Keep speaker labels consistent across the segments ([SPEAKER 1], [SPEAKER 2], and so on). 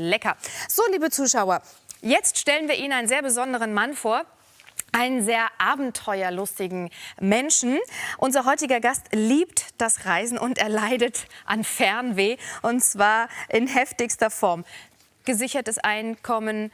[SPEAKER 1] lecker. So, liebe Zuschauer, jetzt stellen wir Ihnen einen sehr besonderen Mann vor. Einen sehr abenteuerlustigen Menschen. Unser heutiger Gast liebt das Reisen und er leidet an Fernweh, und zwar in heftigster Form. Gesichertes Einkommen,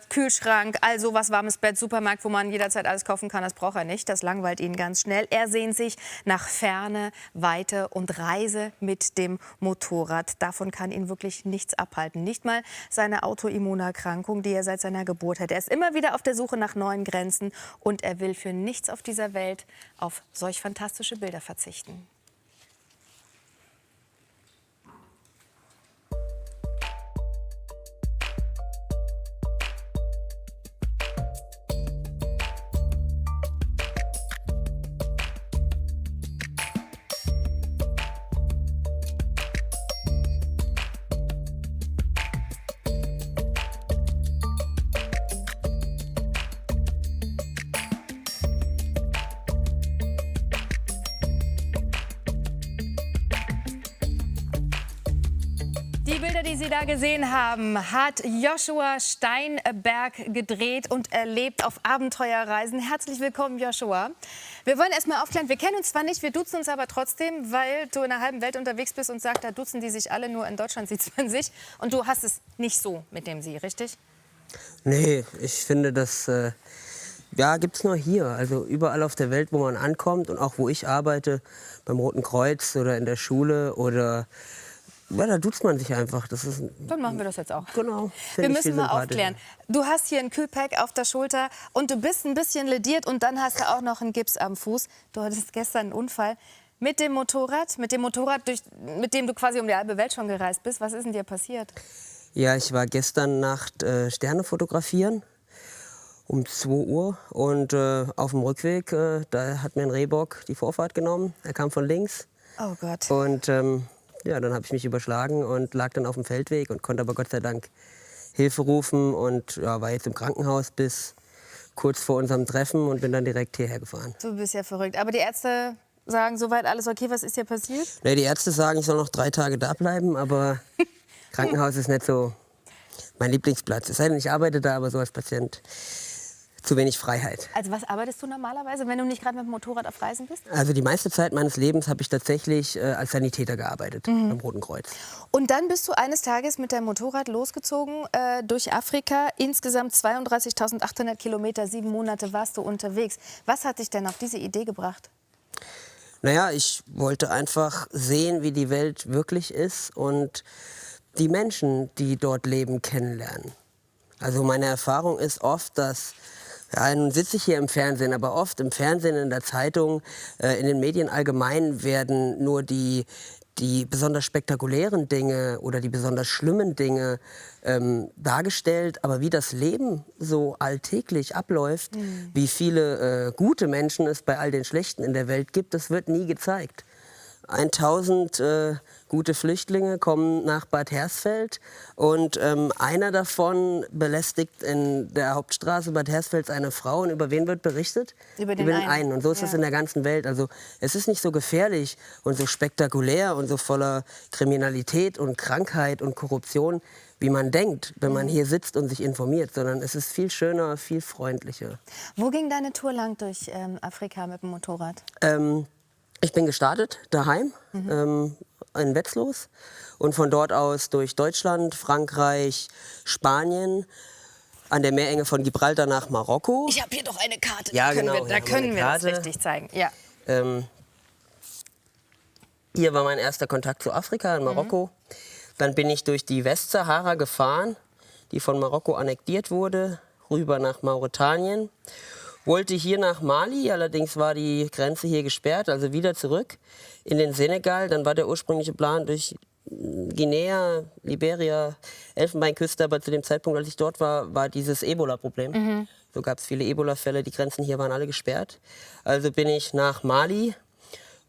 [SPEAKER 1] Kühlschrank, all sowas, warmes Bett, Supermarkt, wo man jederzeit alles kaufen kann, das braucht er nicht. Das langweilt ihn ganz schnell. Er sehnt sich nach Ferne, Weite und Reise mit dem Motorrad. Davon kann ihn wirklich nichts abhalten. Nicht mal seine Autoimmunerkrankung, die er seit seiner Geburt hat. Er ist immer wieder auf der Suche nach neuen Grenzen und er will für nichts auf dieser Welt auf solch fantastische Bilder verzichten. Die Bilder, die Sie da gesehen haben, hat Joshua Steinberg gedreht und erlebt auf Abenteuerreisen. Herzlich willkommen, Joshua. Wir wollen erst mal aufklären, wir kennen uns zwar nicht, wir duzen uns aber trotzdem, weil du in der halben Welt unterwegs bist und sagst, da duzen die sich alle, nur in Deutschland sieht man sich. Und du hast es nicht so mit dem Sie, richtig?
[SPEAKER 2] Nee, ich finde, das ja, gibt es nur hier. Also überall auf der Welt, wo man ankommt und auch wo ich arbeite, beim Roten Kreuz oder in der Schule oder... Ja, da duzt man sich einfach. Das ist
[SPEAKER 1] Dann machen wir das jetzt auch.
[SPEAKER 2] Genau.
[SPEAKER 1] Wir müssen mal aufklären. Du hast hier ein Kühlpack auf der Schulter und du bist ein bisschen lediert und dann hast du auch noch einen Gips am Fuß. Du hattest gestern einen Unfall mit dem Motorrad, mit dem du quasi um die halbe Welt schon gereist bist. Was ist denn dir passiert?
[SPEAKER 2] Ja, ich war gestern Nacht Sterne fotografieren um 2 Uhr und auf dem Rückweg, da hat mir ein Rehbock die Vorfahrt genommen. Er kam von links.
[SPEAKER 1] Oh Gott.
[SPEAKER 2] Und ja, dann habe ich mich überschlagen und lag dann auf dem Feldweg und konnte aber Gott sei Dank Hilfe rufen und ja, war jetzt im Krankenhaus bis kurz vor unserem Treffen und bin dann direkt hierher gefahren.
[SPEAKER 1] Du bist ja verrückt. Aber die Ärzte sagen, soweit alles okay. Was ist dir passiert?
[SPEAKER 2] Nee, die Ärzte sagen, ich soll noch 3 Tage da bleiben, aber Krankenhaus ist nicht so mein Lieblingsplatz. Es sei denn, ich arbeite da, aber so als Patient zu wenig Freiheit.
[SPEAKER 1] Also was arbeitest du normalerweise, wenn du nicht gerade mit dem Motorrad auf Reisen bist?
[SPEAKER 2] Also die meiste Zeit meines Lebens habe ich tatsächlich als Sanitäter gearbeitet beim Roten Kreuz.
[SPEAKER 1] Und dann bist du eines Tages mit deinem Motorrad losgezogen durch Afrika. Insgesamt 32.800 Kilometer, 7 Monate warst du unterwegs. Was hat dich denn auf diese Idee gebracht?
[SPEAKER 2] Naja, ich wollte einfach sehen, wie die Welt wirklich ist und die Menschen, die dort leben, kennenlernen. Also meine Erfahrung ist oft, dass, ja, nun sitze ich hier im Fernsehen, aber oft im Fernsehen, in der Zeitung, in den Medien allgemein werden nur die besonders spektakulären Dinge oder die besonders schlimmen Dinge dargestellt. Aber wie das Leben so alltäglich abläuft, wie viele gute Menschen es bei all den Schlechten in der Welt gibt, das wird nie gezeigt. 1000 gute Flüchtlinge kommen nach Bad Hersfeld und einer davon belästigt in der Hauptstraße Bad Hersfelds eine Frau. Und über wen wird berichtet?
[SPEAKER 1] Über den einen.
[SPEAKER 2] Und so ist es in der ganzen Welt. Also es ist nicht so gefährlich und so spektakulär und so voller Kriminalität und Krankheit und Korruption, wie man denkt, wenn man hier sitzt und sich informiert, sondern es ist viel schöner, viel freundlicher.
[SPEAKER 1] Wo ging deine Tour lang durch Afrika mit dem Motorrad?
[SPEAKER 2] Ich bin gestartet daheim in Wetzlos und von dort aus durch Deutschland, Frankreich, Spanien, an der Meerenge von Gibraltar nach Marokko.
[SPEAKER 1] Ich habe hier doch eine Karte,
[SPEAKER 2] Ja,
[SPEAKER 1] da können wir das richtig zeigen. Ja.
[SPEAKER 2] Hier war mein erster Kontakt zu Afrika in Marokko. Dann bin ich durch die Westsahara gefahren, die von Marokko annektiert wurde, rüber nach Mauretanien. Wollte hier nach Mali, allerdings war die Grenze hier gesperrt, also wieder zurück in den Senegal. Dann war der ursprüngliche Plan durch Guinea, Liberia, Elfenbeinküste, aber zu dem Zeitpunkt, als ich dort war, war dieses Ebola-Problem. So gab es viele Ebola-Fälle, die Grenzen hier waren alle gesperrt. Also bin ich nach Mali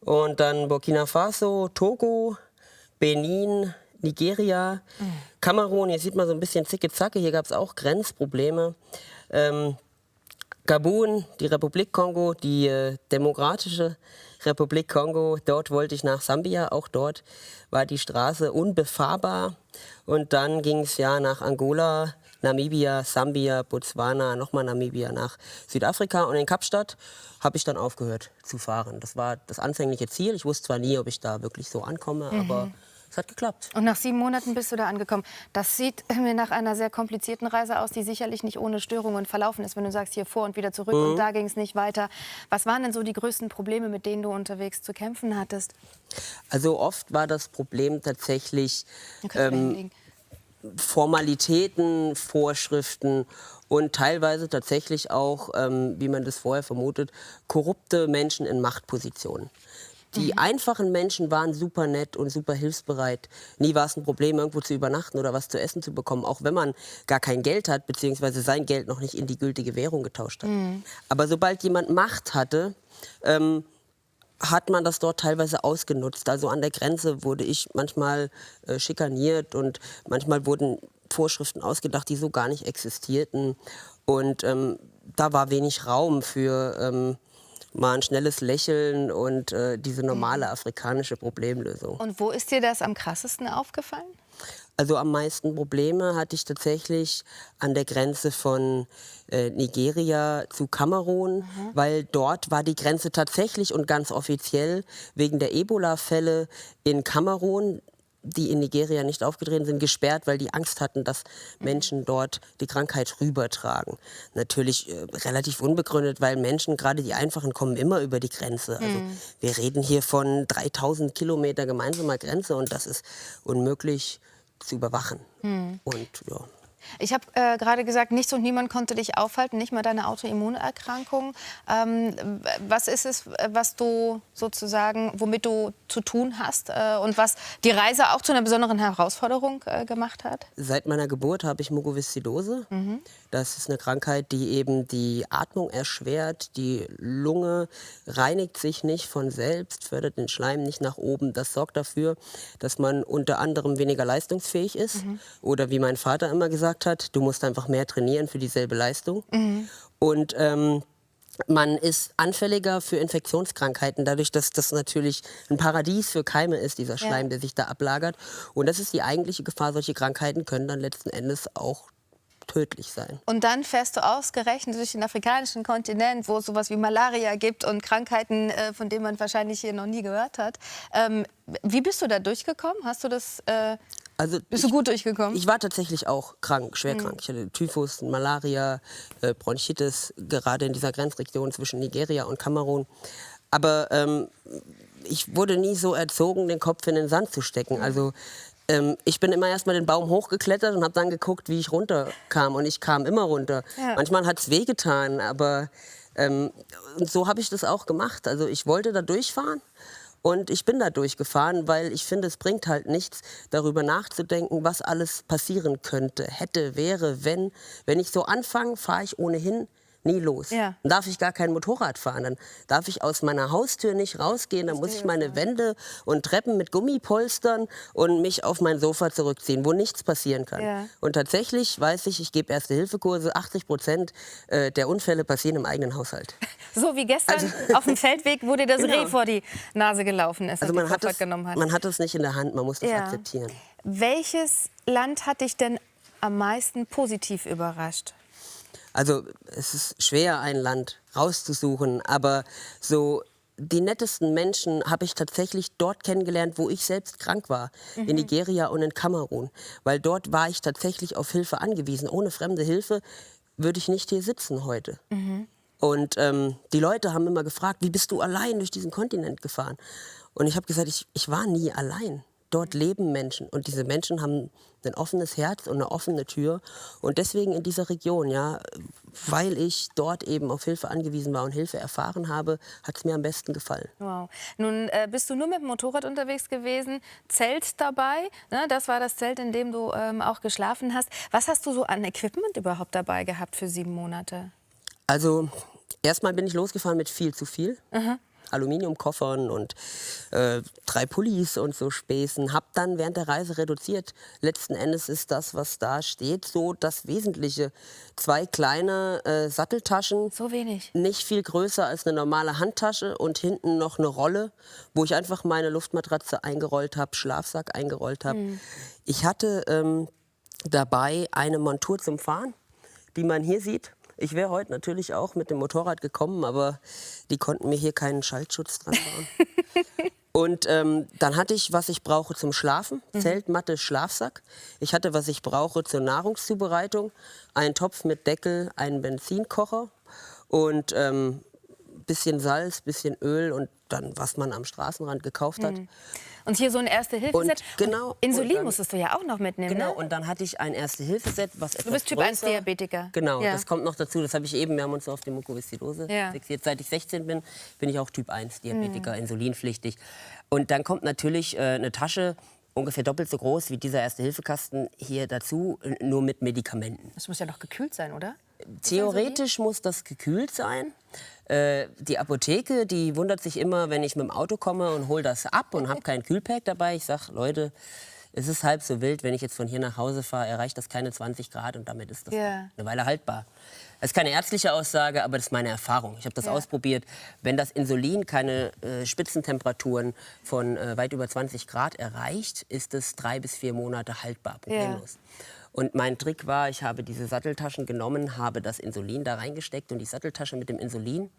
[SPEAKER 2] und dann Burkina Faso, Togo, Benin, Nigeria, Kamerun. Hier sieht man so ein bisschen Zicke-Zacke, hier gab es auch Grenzprobleme. Gabun, die Republik Kongo, die Demokratische Republik Kongo. Dort wollte ich nach Sambia. Auch dort war die Straße unbefahrbar. Und dann ging es ja nach Angola, Namibia, Sambia, Botswana, nochmal Namibia, nach Südafrika. Und in Kapstadt habe ich dann aufgehört zu fahren. Das war das anfängliche Ziel. Ich wusste zwar nie, ob ich da wirklich so ankomme, aber es hat geklappt.
[SPEAKER 1] Und nach 7 Monaten bist du da angekommen. Das sieht mir nach einer sehr komplizierten Reise aus, die sicherlich nicht ohne Störungen verlaufen ist, wenn du sagst, hier vor und wieder zurück und da ging es nicht weiter. Was waren denn so die größten Probleme, mit denen du unterwegs zu kämpfen hattest?
[SPEAKER 2] Also oft war das Problem tatsächlich
[SPEAKER 1] Dann kannst du hinlegen.
[SPEAKER 2] Formalitäten, Vorschriften und teilweise tatsächlich auch, wie man das vorher vermutet, korrupte Menschen in Machtpositionen. Die einfachen Menschen waren super nett und super hilfsbereit. Nie war es ein Problem, irgendwo zu übernachten oder was zu essen zu bekommen, auch wenn man gar kein Geld hat, beziehungsweise sein Geld noch nicht in die gültige Währung getauscht hat. Aber sobald jemand Macht hatte, hat man das dort teilweise ausgenutzt. Also an der Grenze wurde ich manchmal schikaniert und manchmal wurden Vorschriften ausgedacht, die so gar nicht existierten. Und da war wenig Raum für mal ein schnelles Lächeln und diese normale afrikanische Problemlösung.
[SPEAKER 1] Und wo ist dir das am krassesten aufgefallen?
[SPEAKER 2] Also am meisten Probleme hatte ich tatsächlich an der Grenze von Nigeria zu Kamerun, weil dort war die Grenze tatsächlich und ganz offiziell wegen der Ebola-Fälle in Kamerun, die in Nigeria nicht aufgetreten sind, gesperrt, weil die Angst hatten, dass Menschen dort die Krankheit rübertragen. Natürlich relativ unbegründet, weil Menschen, gerade die Einfachen, kommen immer über die Grenze. Also wir reden hier von 3000 Kilometer gemeinsamer Grenze und das ist unmöglich zu überwachen. Und ja.
[SPEAKER 1] Ich habe gerade gesagt, nichts und niemand konnte dich aufhalten, nicht mal deine Autoimmunerkrankung. Was ist es, was du sozusagen, womit du zu tun hast und was die Reise auch zu einer besonderen Herausforderung gemacht hat?
[SPEAKER 2] Seit meiner Geburt habe ich Mukoviszidose. Das ist eine Krankheit, die eben die Atmung erschwert. Die Lunge reinigt sich nicht von selbst, fördert den Schleim nicht nach oben. Das sorgt dafür, dass man unter anderem weniger leistungsfähig ist. Oder wie mein Vater immer gesagt hat, du musst einfach mehr trainieren für dieselbe Leistung. Und man ist anfälliger für Infektionskrankheiten, dadurch, dass das natürlich ein Paradies für Keime ist, dieser Schleim, der sich da ablagert. Und das ist die eigentliche Gefahr. Solche Krankheiten können dann letzten Endes auch tödlich sein.
[SPEAKER 1] Und dann fährst du ausgerechnet durch den afrikanischen Kontinent, wo es sowas wie Malaria gibt und Krankheiten, von denen man wahrscheinlich hier noch nie gehört hat. Wie bist du da durchgekommen? Hast du das, bist du gut durchgekommen?
[SPEAKER 2] Ich war tatsächlich auch krank, schwer krank. Ich hatte Typhus, Malaria, Bronchitis, gerade in dieser Grenzregion zwischen Nigeria und Kamerun. Aber ich wurde nie so erzogen, den Kopf in den Sand zu stecken. Also ich bin immer erst mal den Baum hochgeklettert und habe dann geguckt, wie ich runterkam. Und ich kam immer runter. Ja. Manchmal hat es wehgetan, aber und so habe ich das auch gemacht. Also ich wollte da durchfahren und ich bin da durchgefahren, weil ich finde, es bringt halt nichts, darüber nachzudenken, was alles passieren könnte, hätte, wäre, wenn. Wenn ich so anfange, fahre ich ohnehin nie los. Ja. Dann darf ich gar kein Motorrad fahren, dann darf ich aus meiner Haustür nicht rausgehen, dann muss ich meine Wände und Treppen mit Gummipolstern und mich auf mein Sofa zurückziehen, wo nichts passieren kann. Ja. Und tatsächlich weiß ich, ich gebe Erste-Hilfe-Kurse, 80% der Unfälle passieren im eigenen Haushalt.
[SPEAKER 1] So wie gestern auf dem Feldweg, wo dir das Reh vor die Nase gelaufen ist,
[SPEAKER 2] also man hat es nicht in der Hand, man muss das akzeptieren.
[SPEAKER 1] Welches Land hat dich denn am meisten positiv überrascht?
[SPEAKER 2] Also es ist schwer, ein Land rauszusuchen, aber so die nettesten Menschen habe ich tatsächlich dort kennengelernt, wo ich selbst krank war, in Nigeria und in Kamerun. Weil dort war ich tatsächlich auf Hilfe angewiesen. Ohne fremde Hilfe würde ich nicht hier sitzen heute. Und die Leute haben immer gefragt, wie bist du allein durch diesen Kontinent gefahren? Und ich habe gesagt, ich war nie allein. Dort leben Menschen und diese Menschen haben ein offenes Herz und eine offene Tür. Und deswegen in dieser Region, ja, weil ich dort eben auf Hilfe angewiesen war und Hilfe erfahren habe, hat es mir am besten gefallen.
[SPEAKER 1] Wow. Nun bist du nur mit dem Motorrad unterwegs gewesen, Zelt dabei. Ne? Das war das Zelt, in dem du auch geschlafen hast. Was hast du so an Equipment überhaupt dabei gehabt für 7 Monate?
[SPEAKER 2] Also erstmal bin ich losgefahren mit viel zu viel. Aluminiumkoffern und 3 Pullis und so Späßen. Hab dann während der Reise reduziert. Letzten Endes ist das, was da steht, so das Wesentliche. 2 kleine Satteltaschen.
[SPEAKER 1] So wenig.
[SPEAKER 2] Nicht viel größer als eine normale Handtasche und hinten noch eine Rolle, wo ich einfach meine Luftmatratze eingerollt habe, Schlafsack eingerollt habe. Ich hatte dabei eine Montur zum Fahren, die man hier sieht. Ich wäre heute natürlich auch mit dem Motorrad gekommen, aber die konnten mir hier keinen Schaltschutz dran bauen. Und dann hatte ich, was ich brauche zum Schlafen, Zelt, Matte, Schlafsack. Ich hatte, was ich brauche zur Nahrungszubereitung, einen Topf mit Deckel, einen Benzinkocher und bisschen Salz, bisschen Öl und dann, was man am Straßenrand gekauft hat.
[SPEAKER 1] Und hier so ein Erste-Hilfe-Set.
[SPEAKER 2] Genau.
[SPEAKER 1] Und Insulin
[SPEAKER 2] und dann,
[SPEAKER 1] musstest du ja auch noch mitnehmen,
[SPEAKER 2] Genau,
[SPEAKER 1] ne?
[SPEAKER 2] und dann hatte ich ein Erste-Hilfe-Set, was etwas
[SPEAKER 1] Du bist Typ
[SPEAKER 2] größer.
[SPEAKER 1] 1 Diabetiker.
[SPEAKER 2] Genau,
[SPEAKER 1] Ja.
[SPEAKER 2] das kommt noch dazu. Das habe ich eben, wir haben uns so auf die Mukoviszidose
[SPEAKER 1] Ja.
[SPEAKER 2] fixiert. Seit ich 16 bin, bin ich auch Typ 1 Diabetiker, insulinpflichtig. Und dann kommt natürlich eine Tasche, ungefähr doppelt so groß wie dieser Erste-Hilfe-Kasten hier dazu, nur mit Medikamenten.
[SPEAKER 1] Das muss ja noch gekühlt sein, oder?
[SPEAKER 2] Theoretisch muss das gekühlt sein. Die Apotheke, die wundert sich immer, wenn ich mit dem Auto komme und hole das ab und habe kein Kühlpack dabei. Ich sage, Leute, es ist halb so wild, wenn ich jetzt von hier nach Hause fahre, erreicht das keine 20 Grad und damit ist das
[SPEAKER 1] Ja.
[SPEAKER 2] eine Weile haltbar. Das ist keine ärztliche Aussage, aber das ist meine Erfahrung. Ich habe das ausprobiert. Wenn das Insulin keine Spitzentemperaturen von weit über 20 Grad erreicht, ist es 3 bis 4 Monate haltbar, problemlos. Und mein Trick war, ich habe diese Satteltaschen genommen, habe das Insulin da reingesteckt und die Satteltasche mit dem Insulin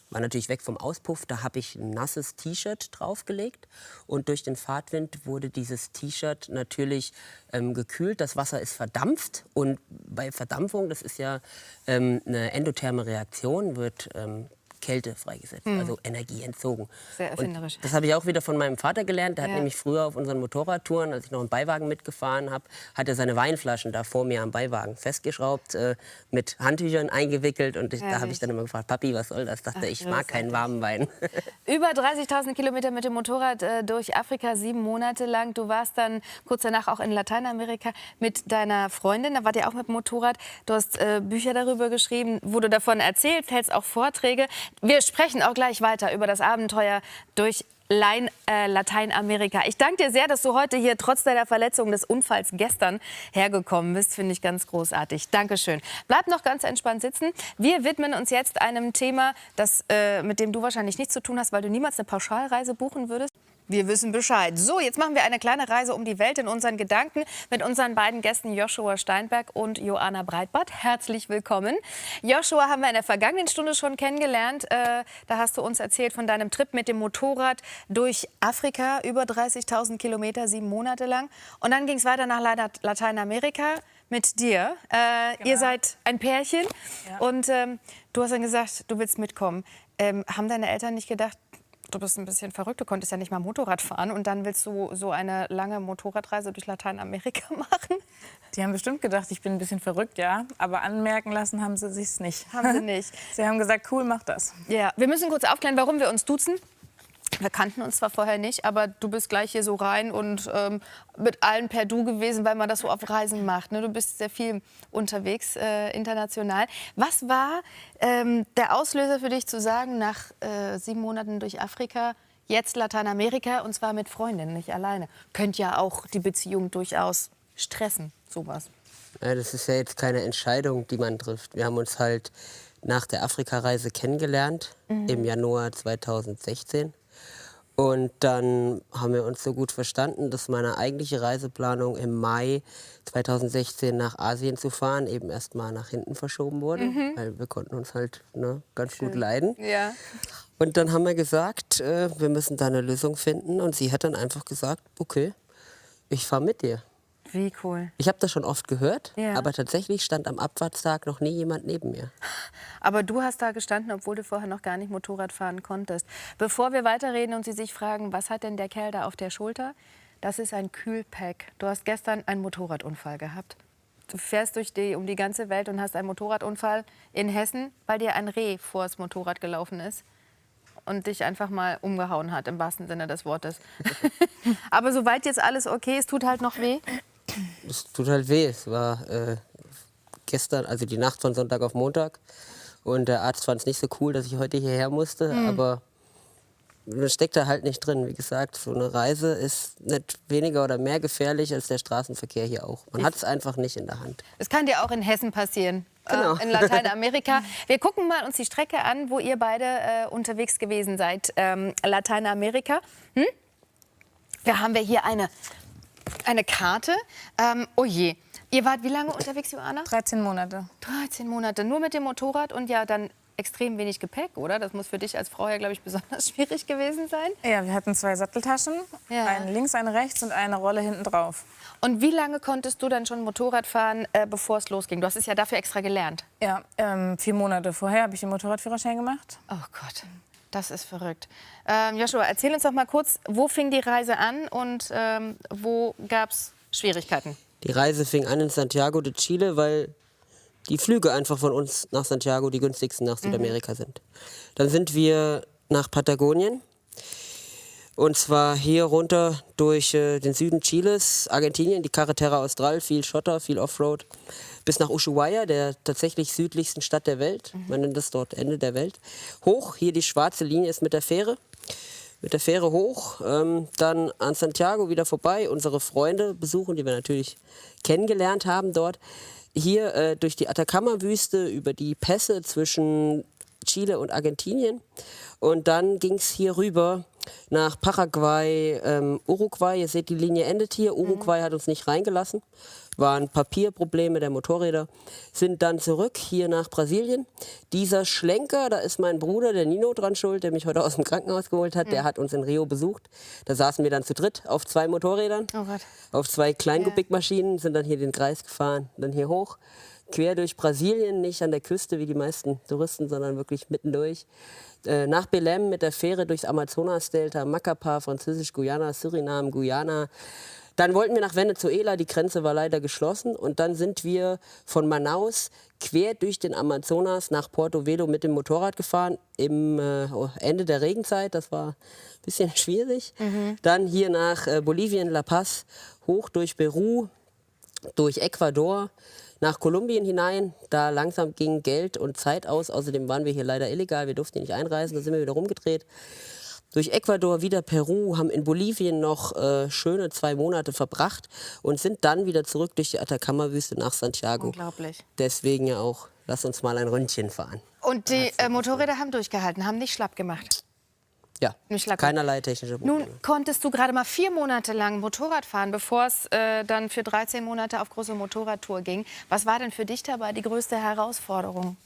[SPEAKER 2] war natürlich weg vom Auspuff. Da habe ich ein nasses T-Shirt draufgelegt und durch den Fahrtwind wurde dieses T-Shirt natürlich gekühlt. Das Wasser ist verdampft und bei Verdampfung, das ist ja eine endotherme Reaktion, wird Kälte freigesetzt, also Energie entzogen.
[SPEAKER 1] Sehr erfinderisch.
[SPEAKER 2] Und das habe ich auch wieder von meinem Vater gelernt. Der hat
[SPEAKER 1] Ja.
[SPEAKER 2] nämlich früher auf unseren Motorradtouren, als ich noch einen Beiwagen mitgefahren habe, hat er seine Weinflaschen da vor mir am Beiwagen festgeschraubt, mit Handtüchern eingewickelt. Und da habe ich dann immer gefragt, Papi, was soll das? Dachte ich mag keinen warmen Wein.
[SPEAKER 1] Über 30.000 Kilometer mit dem Motorrad durch Afrika, 7 Monate lang. Du warst dann kurz danach auch in Lateinamerika mit deiner Freundin. Da wart ihr auch mit dem Motorrad. Du hast Bücher darüber geschrieben, wo du davon erzählst, hältst auch Vorträge. Wir sprechen auch gleich weiter über das Abenteuer durch Lateinamerika. Ich danke dir sehr, dass du heute hier trotz deiner Verletzung des Unfalls gestern hergekommen bist. Finde ich ganz großartig. Dankeschön. Bleib noch ganz entspannt sitzen. Wir widmen uns jetzt einem Thema, das, mit dem du wahrscheinlich nichts zu tun hast, weil du niemals eine Pauschalreise buchen würdest. Wir wissen Bescheid. So, jetzt machen wir eine kleine Reise um die Welt in unseren Gedanken mit unseren beiden Gästen Joshua Steinberg und Joanna Breitbart. Herzlich willkommen. Joshua haben wir in der vergangenen Stunde schon kennengelernt. Da hast du uns erzählt von deinem Trip mit dem Motorrad durch Afrika, über 30.000 Kilometer, 7 Monate lang. Und dann ging es weiter nach Lateinamerika mit dir. Ihr seid ein Pärchen und du hast dann gesagt, du willst mitkommen. Haben deine Eltern nicht gedacht, du bist ein bisschen verrückt, du konntest ja nicht mal Motorrad fahren und dann willst du so eine lange Motorradreise durch Lateinamerika machen?
[SPEAKER 3] Die haben bestimmt gedacht, ich bin ein bisschen verrückt, ja. Aber anmerken lassen haben sie sich's nicht.
[SPEAKER 1] Haben sie nicht.
[SPEAKER 3] Sie haben gesagt, cool, mach das.
[SPEAKER 1] Ja, wir müssen kurz aufklären, warum wir uns duzen. Wir kannten uns zwar vorher nicht, aber du bist gleich hier so rein und mit allen per Du gewesen, weil man das so auf Reisen macht. Ne? Du bist sehr viel unterwegs, international. Was war der Auslöser für dich zu sagen, nach 7 Monaten durch Afrika, jetzt Lateinamerika und zwar mit Freundinnen, nicht alleine? Könnte ja auch die Beziehung durchaus stressen, sowas.
[SPEAKER 2] Ja, das ist ja jetzt keine Entscheidung, die man trifft. Wir haben uns halt nach der Afrikareise kennengelernt, im Januar 2016. Und dann haben wir uns so gut verstanden, dass meine eigentliche Reiseplanung im Mai 2016 nach Asien zu fahren eben erst mal nach hinten verschoben wurde, weil wir konnten uns halt ganz gut leiden.
[SPEAKER 1] Ja.
[SPEAKER 2] Und dann haben wir gesagt, wir müssen da eine Lösung finden. Und sie hat dann einfach gesagt, okay, ich fahre mit dir.
[SPEAKER 1] Wie cool.
[SPEAKER 2] Ich habe das schon oft gehört,
[SPEAKER 1] Ja.
[SPEAKER 2] aber tatsächlich stand am Abfahrtstag noch nie jemand neben mir.
[SPEAKER 1] Aber du hast da gestanden, obwohl du vorher noch gar nicht Motorrad fahren konntest. Bevor wir weiterreden und Sie sich fragen, was hat denn der Kerl da auf der Schulter? Das ist ein Kühlpack. Du hast gestern einen Motorradunfall gehabt. Du fährst um die ganze Welt und hast einen Motorradunfall in Hessen, weil dir ein Reh vor das Motorrad gelaufen ist und dich einfach mal umgehauen hat, im wahrsten Sinne des Wortes. Aber soweit jetzt alles okay, es tut halt noch weh.
[SPEAKER 2] Es tut halt weh. Es war gestern, also die Nacht von Sonntag auf Montag. Und der Arzt fand es nicht so cool, dass ich heute hierher musste. Aber man steckt da halt nicht drin. Wie gesagt, so eine Reise ist nicht weniger oder mehr gefährlich als der Straßenverkehr hier auch. Man hat es einfach nicht in der Hand.
[SPEAKER 1] Es kann dir auch in Hessen passieren.
[SPEAKER 2] Genau.
[SPEAKER 1] In Lateinamerika. Wir gucken mal uns die Strecke an, wo ihr beide unterwegs gewesen seid. Lateinamerika. Da haben wir hier eine Karte. Oh je. Ihr wart wie lange unterwegs, Joanna?
[SPEAKER 3] 13 Monate.
[SPEAKER 1] 13 Monate. Nur mit dem Motorrad und ja dann extrem wenig Gepäck, oder? Das muss für dich als Frau ja, glaube ich, besonders schwierig gewesen sein.
[SPEAKER 3] Ja, wir hatten 2 Satteltaschen,
[SPEAKER 1] Ja.
[SPEAKER 3] eine links, eine rechts und eine Rolle hinten drauf.
[SPEAKER 1] Und wie lange konntest du dann schon Motorrad fahren, bevor es losging? Du hast es ja dafür extra gelernt.
[SPEAKER 3] Ja, 4 Monate vorher habe ich den Motorradführerschein gemacht.
[SPEAKER 1] Oh Gott, das ist verrückt. Joshua, erzähl uns doch mal kurz, wo fing die Reise an und wo gab es Schwierigkeiten?
[SPEAKER 2] Die Reise fing an in Santiago de Chile, weil die Flüge einfach von uns nach Santiago die günstigsten nach Südamerika sind. Dann sind wir nach Patagonien. Und zwar hier runter durch den Süden Chiles, Argentinien, die Carretera Austral, viel Schotter, viel Offroad, bis nach Ushuaia, der tatsächlich südlichsten Stadt der Welt. Man nennt das dort Ende der Welt. Hoch, hier die schwarze Linie ist mit der Fähre. Mit der Fähre hoch, dann an Santiago wieder vorbei, unsere Freunde besuchen, die wir natürlich kennengelernt haben dort. Hier durch die Atacama-Wüste, über die Pässe zwischen Chile und Argentinien. Und dann ging es hier rüber nach Paraguay, Uruguay. Ihr seht, die Linie endet hier. Uruguay hat uns nicht reingelassen. Waren Papierprobleme der Motorräder. Sind dann zurück hier nach Brasilien. Dieser Schlenker, da ist mein Bruder, der Nino, dran schuld, der mich heute aus dem Krankenhaus geholt hat. Der hat uns in Rio besucht. Da saßen wir dann zu dritt auf 2 Motorrädern.
[SPEAKER 1] Oh Gott.
[SPEAKER 2] Auf 2 Kleingubikmaschinen, sind dann hier den Kreis gefahren, dann hier hoch. Quer durch Brasilien, nicht an der Küste wie die meisten Touristen, sondern wirklich mittendurch. Nach Belém mit der Fähre durchs Amazonasdelta, Macapá, Französisch-Guyana, Suriname, Guyana. Dann wollten wir nach Venezuela, die Grenze war leider geschlossen. Und dann sind wir von Manaus quer durch den Amazonas nach Porto Velho mit dem Motorrad gefahren. Im Ende der Regenzeit, das war ein bisschen schwierig. Dann hier nach Bolivien, La Paz, hoch durch Peru, durch Ecuador, nach Kolumbien hinein. Da langsam ging Geld und Zeit aus. Außerdem waren wir hier leider illegal, wir durften hier nicht einreisen. Da sind wir wieder rumgedreht. Durch Ecuador, wieder Peru, haben in Bolivien noch schöne 2 Monate verbracht und sind dann wieder zurück durch die Atacama-Wüste nach Santiago.
[SPEAKER 1] Unglaublich.
[SPEAKER 2] Deswegen ja auch, lass uns mal ein Ründchen fahren.
[SPEAKER 1] Und die Motorräder haben durchgehalten, haben nicht schlapp gemacht.
[SPEAKER 2] Ja,
[SPEAKER 1] Nicht schlapp.
[SPEAKER 2] keinerlei technische Probleme.
[SPEAKER 1] Nun konntest du gerade mal 4 Monate lang Motorrad fahren, bevor es dann für 13 Monate auf große Motorradtour ging. Was war denn für dich dabei die größte Herausforderung?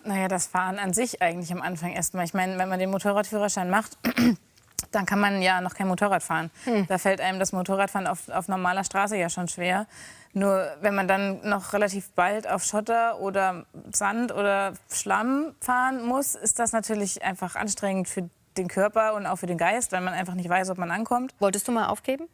[SPEAKER 3] Naja, das Fahren an sich eigentlich am Anfang erstmal. Ich meine, wenn man den Motorradführerschein macht, dann kann man ja noch kein Motorrad fahren. Da fällt einem das Motorradfahren auf normaler Straße ja schon schwer. Nur wenn man dann noch relativ bald auf Schotter oder Sand oder Schlamm fahren muss, ist das natürlich einfach anstrengend für den Körper und auch für den Geist, weil man einfach nicht weiß, ob man ankommt.
[SPEAKER 1] Wolltest du mal aufgeben?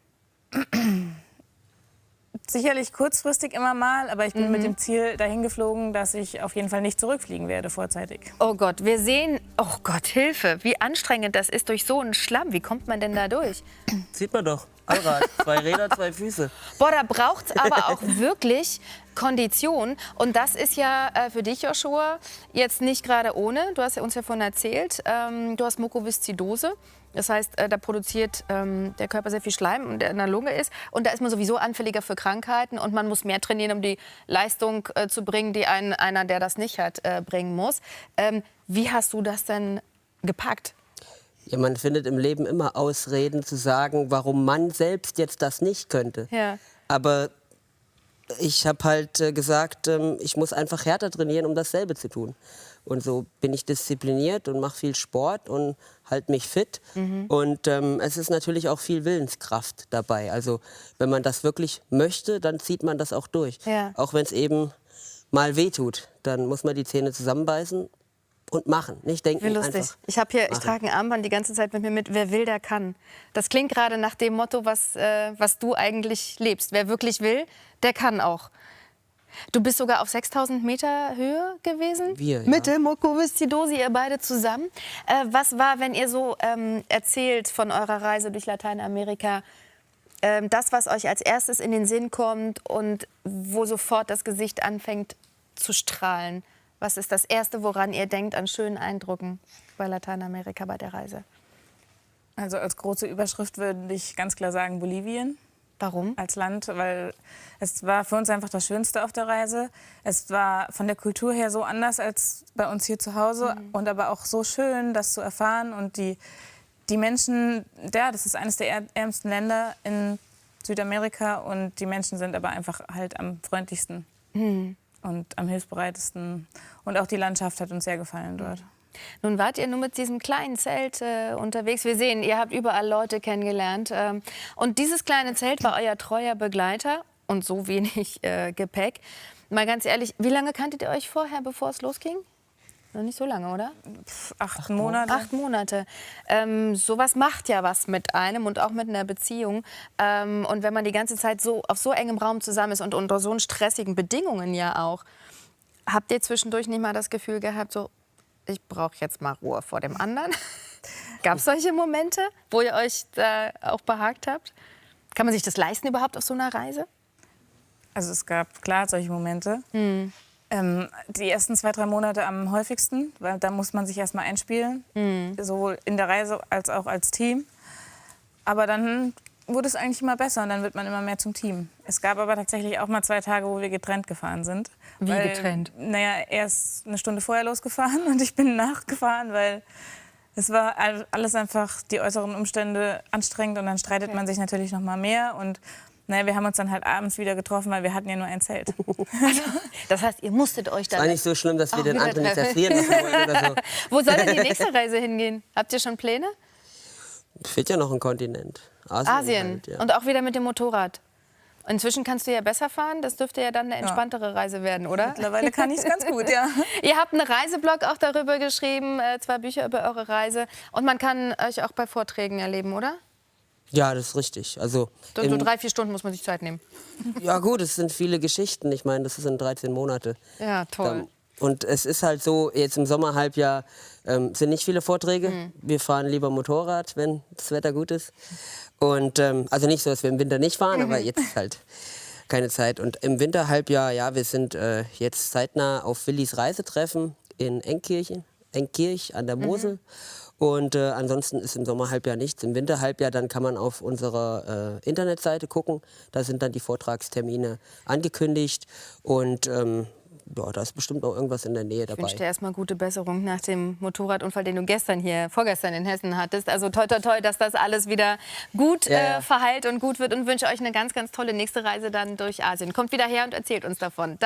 [SPEAKER 3] Sicherlich kurzfristig immer mal, aber ich bin mit dem Ziel dahin geflogen, dass ich auf jeden Fall nicht zurückfliegen werde vorzeitig.
[SPEAKER 1] Oh Gott, wir sehen, oh Gott, Hilfe, wie anstrengend das ist durch so einen Schlamm. Wie kommt man denn da durch?
[SPEAKER 2] Sieht man doch. Allrad, 2 Räder, 2 Füße.
[SPEAKER 1] Boah, da braucht es aber auch wirklich Kondition. Und das ist ja für dich, Joshua, jetzt nicht gerade ohne. Du hast ja uns ja vorhin erzählt, du hast Mukoviszidose. Das heißt, da produziert der Körper sehr viel Schleim, der in der Lunge ist. Und da ist man sowieso anfälliger für Krankheiten. Und man muss mehr trainieren, um die Leistung zu bringen, die einer, der das nicht hat, bringen muss. Wie hast du das denn gepackt?
[SPEAKER 2] Ja, man findet im Leben immer Ausreden zu sagen, warum man selbst jetzt das nicht könnte.
[SPEAKER 1] Ja.
[SPEAKER 2] Aber ich habe halt gesagt, ich muss einfach härter trainieren, um dasselbe zu tun. Und so bin ich diszipliniert und mache viel Sport und halte mich fit. Und es ist natürlich auch viel Willenskraft dabei. Also wenn man das wirklich möchte, dann zieht man das auch durch.
[SPEAKER 1] Ja.
[SPEAKER 2] Auch wenn es eben mal wehtut, dann muss man die Zähne zusammenbeißen und machen, nicht denken.
[SPEAKER 1] Wie lustig.
[SPEAKER 2] Einfach
[SPEAKER 1] Ich
[SPEAKER 2] machen.
[SPEAKER 1] trage ein Armband die ganze Zeit mit mir mit. Wer will, der kann. Das klingt gerade nach dem Motto, was du eigentlich lebst. Wer wirklich will, der kann auch. Du bist sogar auf 6.000 Meter Höhe gewesen?
[SPEAKER 2] Wir, ja.
[SPEAKER 1] Mit der Mukoviszidose, ihr beide zusammen. Was war, wenn ihr so erzählt von eurer Reise durch Lateinamerika, das, was euch als erstes in den Sinn kommt und wo sofort das Gesicht anfängt zu strahlen? Was ist das Erste, woran ihr denkt an schönen Eindrücken bei Lateinamerika bei der Reise?
[SPEAKER 3] Also als große Überschrift würde ich ganz klar sagen Bolivien.
[SPEAKER 1] Warum?
[SPEAKER 3] Als Land, weil es war für uns einfach das Schönste auf der Reise. Es war von der Kultur her so anders als bei uns hier zu Hause und aber auch so schön, das zu erfahren. Und die Menschen, ja, das ist eines der ärmsten Länder in Südamerika und die Menschen sind aber einfach halt am freundlichsten und am hilfsbereitesten. Und auch die Landschaft hat uns sehr gefallen dort.
[SPEAKER 1] Nun wart ihr nur mit diesem kleinen Zelt unterwegs. Wir sehen, ihr habt überall Leute kennengelernt. Und dieses kleine Zelt war euer treuer Begleiter und so wenig Gepäck. Mal ganz ehrlich, wie lange kanntet ihr euch vorher, bevor es losging? Noch nicht so lange, oder?
[SPEAKER 3] 8 Monate.
[SPEAKER 1] 8 Monate. Sowas macht ja was mit einem und auch mit einer Beziehung. Und wenn man die ganze Zeit so auf so engem Raum zusammen ist und unter so stressigen Bedingungen ja auch, habt ihr zwischendurch nicht mal das Gefühl gehabt, so, ich brauche jetzt mal Ruhe vor dem anderen? Gab es solche Momente, wo ihr euch da auch behagt habt? Kann man sich das leisten überhaupt auf so einer Reise?
[SPEAKER 3] Also es gab klar solche Momente. Die ersten 2-3 Monate am häufigsten, weil da muss man sich erst mal einspielen, sowohl in der Reise als auch als Team. Aber dann wurde es eigentlich immer besser und dann wird man immer mehr zum Team. Es gab aber tatsächlich auch mal 2 Tage, wo wir getrennt gefahren sind.
[SPEAKER 1] Wie getrennt?
[SPEAKER 3] Naja, er ist eine Stunde vorher losgefahren und ich bin nachgefahren, weil es war alles einfach die äußeren Umstände anstrengend und dann streitet man sich natürlich noch mal mehr und naja, wir haben uns dann halt abends wieder getroffen, weil wir hatten ja nur ein Zelt.
[SPEAKER 1] Das heißt, ihr musstet euch dann...
[SPEAKER 2] War nicht so schlimm, dass wir den
[SPEAKER 1] wieder
[SPEAKER 2] anderen nicht
[SPEAKER 1] treffen.
[SPEAKER 2] erfrieren lassen wollten oder so.
[SPEAKER 1] Wo soll denn die nächste Reise hingehen? Habt ihr schon Pläne?
[SPEAKER 2] Fehlt ja noch ein Kontinent.
[SPEAKER 1] Asien.
[SPEAKER 2] Halt, ja.
[SPEAKER 1] Und auch wieder mit dem Motorrad. Inzwischen kannst du ja besser fahren. Das dürfte ja dann eine entspanntere Reise werden, oder?
[SPEAKER 3] Mittlerweile kann ich es ganz gut, ja.
[SPEAKER 1] Ihr habt einen Reiseblog auch darüber geschrieben, 2 Bücher über eure Reise. Und man kann euch auch bei Vorträgen erleben, oder?
[SPEAKER 2] Ja, das ist richtig. Also
[SPEAKER 1] So 3-4 Stunden muss man sich Zeit nehmen.
[SPEAKER 2] ja gut, es sind viele Geschichten. Ich meine, das sind 13 Monate.
[SPEAKER 1] Ja, toll.
[SPEAKER 2] Und es ist halt so, jetzt im Sommerhalbjahr sind nicht viele Vorträge. Wir fahren lieber Motorrad, wenn das Wetter gut ist. Und also nicht so, dass wir im Winter nicht fahren, aber jetzt ist halt keine Zeit. Und im Winterhalbjahr, ja, wir sind jetzt zeitnah auf Willis Reisetreffen in Enkirch an der Mosel. Und ansonsten ist im Sommerhalbjahr nichts. Im Winterhalbjahr dann kann man auf unserer Internetseite gucken. Da sind dann die Vortragstermine angekündigt. Und ja, da ist bestimmt noch irgendwas in der Nähe dabei.
[SPEAKER 1] Ich wünsche dir erstmal gute Besserung nach dem Motorradunfall, den du vorgestern in Hessen hattest. Also toi, toi, toi, dass das alles wieder gut verheilt und gut wird. Und wünsche euch eine ganz, ganz tolle nächste Reise dann durch Asien. Kommt wieder her und erzählt uns davon. Danke.